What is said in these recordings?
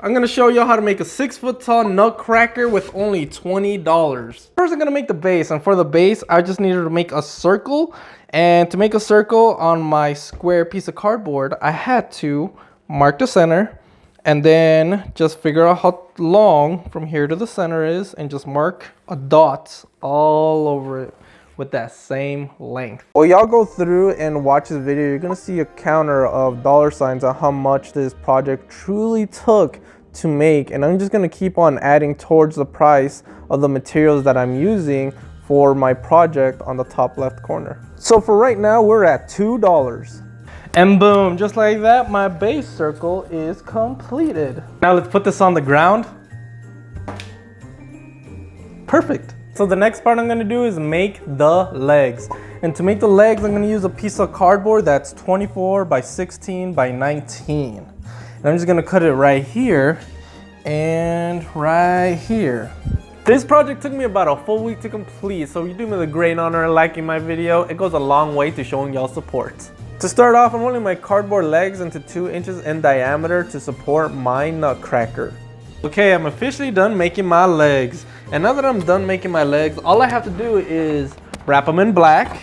I'm gonna show you how to make a 6-foot tall nutcracker with only $20. First, I'm gonna make the base, and for the base, I just needed to make a circle. And to make a circle on my square piece of cardboard, I had to mark the center and then just figure out how long from here to the center is and just mark a dot all over it with that same length. Well, y'all go through and watch this video, you're gonna see a counter of dollar signs on how much this project truly took to make, and I'm just gonna keep on adding towards the price of the materials that I'm using for my project on the top left corner. So for right now, we're at $2. And boom, just like that, my base circle is completed. Now let's put this on the ground. Perfect. So the next part I'm gonna do is make the legs. And to make the legs, I'm gonna use a piece of cardboard that's 24 by 16 by 19. And I'm just gonna cut it right here and right here. This project took me about a full week to complete, so if you do me the great honor of liking my video, it goes a long way to showing y'all support. To start off, I'm rolling my cardboard legs into 2 inches in diameter to support my nutcracker. Okay, I'm officially done making my legs. And now that I'm done making my legs, all I have to do is wrap them in black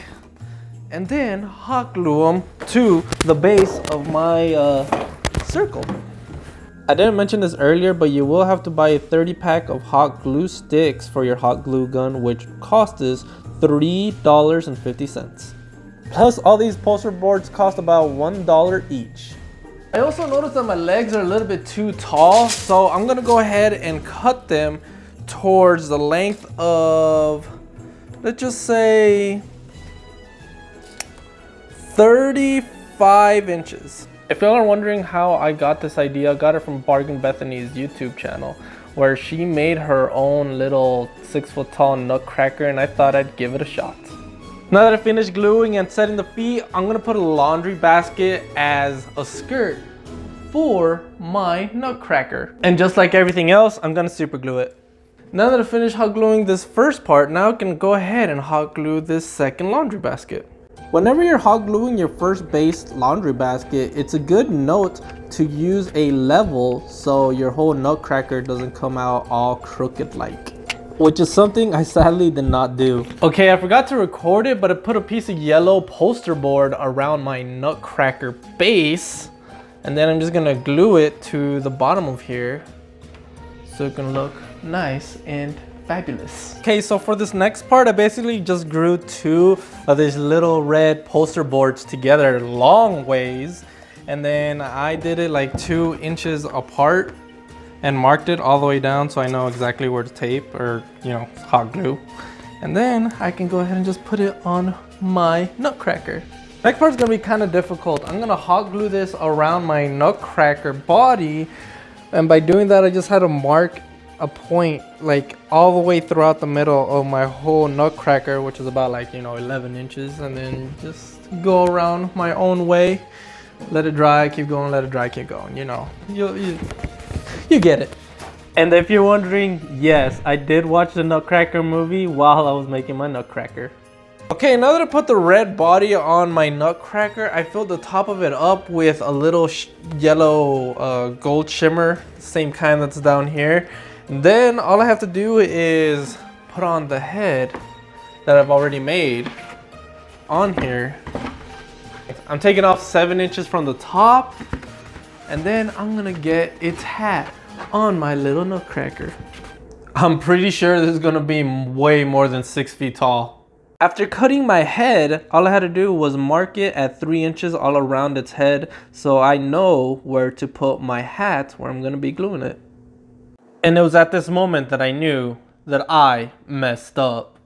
and then hot glue them to the base of my circle. I didn't mention this earlier, but you will have to buy a 30-pack of hot glue sticks for your hot glue gun, which costs $3.50. Plus, all these poster boards cost about $1 each. I also noticed that my legs are a little bit too tall, so I'm gonna go ahead and cut them towards the length of, let's just say, 35 inches. If y'all are wondering how I got this idea, I got it from Bargain Bethany's YouTube channel, where she made her own little 6-foot tall nutcracker, and I thought I'd give it a shot. Now that I finished gluing and setting the feet, I'm gonna put a laundry basket as a skirt for my nutcracker. And just like everything else, I'm gonna super glue it. Now that I finished hot gluing this first part, now I can go ahead and hot glue this second laundry basket. Whenever you're hot gluing your first base laundry basket, it's a good note to use a level so your whole nutcracker doesn't come out all crooked like. Which is something I sadly did not do. Okay, I forgot to record it, but I put a piece of yellow poster board around my nutcracker base. And then I'm just gonna glue it to the bottom of here so it can look nice and fabulous. Okay, so for this next part, I basically just grew 2 of these little red poster boards together long ways. And then I did it like 2 inches apart and marked it all the way down so I know exactly where to tape or, hot glue. And then I can go ahead and just put it on my nutcracker. Next part's gonna be kind of difficult. I'm gonna hot glue this around my nutcracker body. And by doing that, I just had to mark a point like all the way throughout the middle of my whole nutcracker, which is about 11 inches. And then just go around my own way. Let it dry, keep going, let it dry, keep going. You get it. And if you're wondering, yes, I did watch the Nutcracker movie while I was making my nutcracker. Okay, now that I put the red body on my nutcracker, I filled the top of it up with a little yellow gold shimmer, same kind that's down here. And then all I have to do is put on the head that I've already made on here. I'm taking off 7 inches from the top, and then I'm gonna get its hat on my little nutcracker. I'm pretty sure this is gonna be way more than 6 feet tall. After cutting my head, all I had to do was mark it at 3 inches all around its head so I know where to put my hat where I'm gonna be gluing it. And it was at this moment that I knew that I messed up.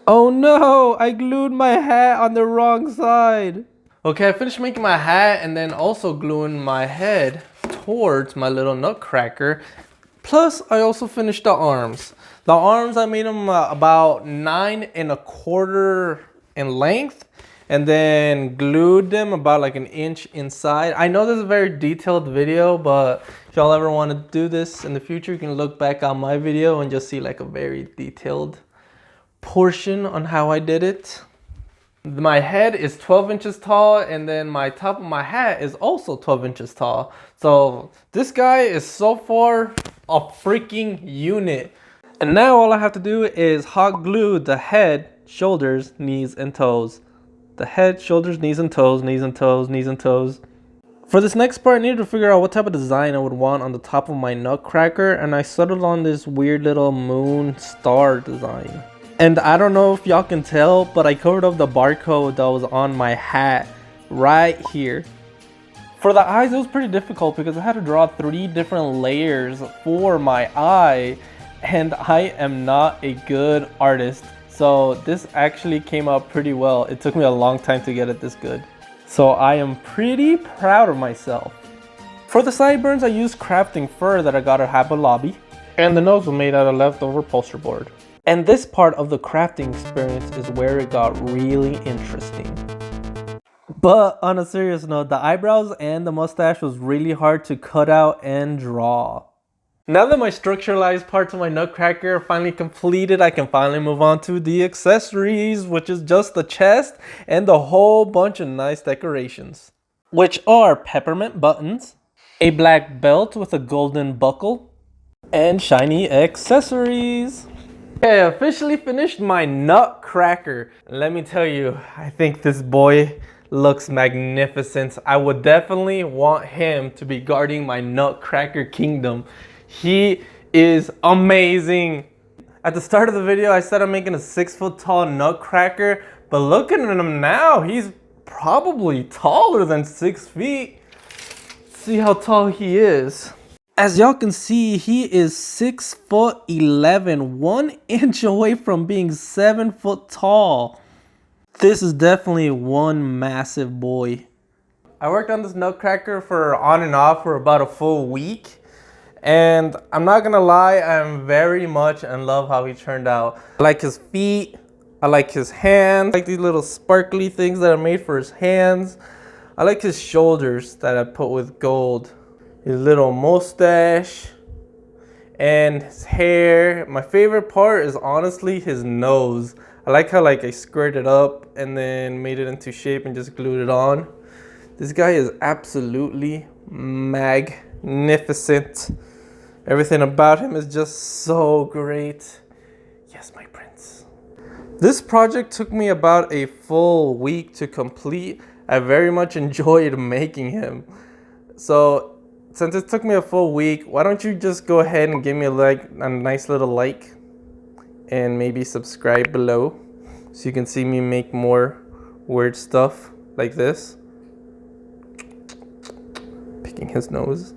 Oh no, I glued my hat on the wrong side. Okay, I finished making my hat and then also gluing my head towards my little nutcracker. Plus, I also finished the arms. The arms, I made them about 9 1/4 in length and then glued them about like 1 inch inside. I know this is a very detailed video, but if y'all ever want to do this in the future, you can look back on my video and just see like a very detailed portion on how I did it. My head is 12 inches tall, and then my top of my hat is also 12 inches tall. So this guy is so far a freaking unit. And now all I have to do is hot glue the head, shoulders, knees, and toes. The head, shoulders, knees, and toes, knees and toes, knees and toes. For this next part, I needed to figure out what type of design I would want on the top of my nutcracker, and I settled on this weird little moon star design. And I don't know if y'all can tell, but I covered up the barcode that was on my hat right here. For the eyes, it was pretty difficult because I had to draw 3 different layers for my eye, and I am not a good artist. So this actually came out pretty well. It took me a long time to get it this good. So I am pretty proud of myself. For the sideburns, I used crafting fur that I got at Hobby Lobby. And the nose was made out of leftover poster board. And this part of the crafting experience is where it got really interesting. But on a serious note, the eyebrows and the mustache was really hard to cut out and draw. Now that my structuralized parts of my nutcracker are finally completed, I can finally move on to the accessories, which is just the chest and a whole bunch of nice decorations. Which are peppermint buttons, a black belt with a golden buckle, and shiny accessories. Okay, I officially finished my nutcracker. Let me tell you, I think this boy looks magnificent. I would definitely want him to be guarding my nutcracker kingdom. He is amazing. At the start of the video, I said I'm making a 6-foot tall nutcracker, but look at him now. He's probably taller than 6 feet. See how tall he is. As y'all can see, he is 6'11", 1 inch away from being 7 foot tall. This is definitely one massive boy. I worked on this nutcracker for on and off for about a full week. And I'm not gonna lie, I'm very much in love how he turned out. I like his feet, I like his hands, I like these little sparkly things that are made for his hands. I like his shoulders that I put with gold. His little mustache and his hair. My favorite part is honestly his nose. I like how I squared it up and then made it into shape and just glued it on. This guy is absolutely magnificent. Everything about him is just so great. Yes, my prince. This project took me about a full week to complete. I very much enjoyed making him. So since it took me a full week, why don't you just go ahead and give me a nice little like, and maybe subscribe below so you can see me make more weird stuff like this. Picking his nose.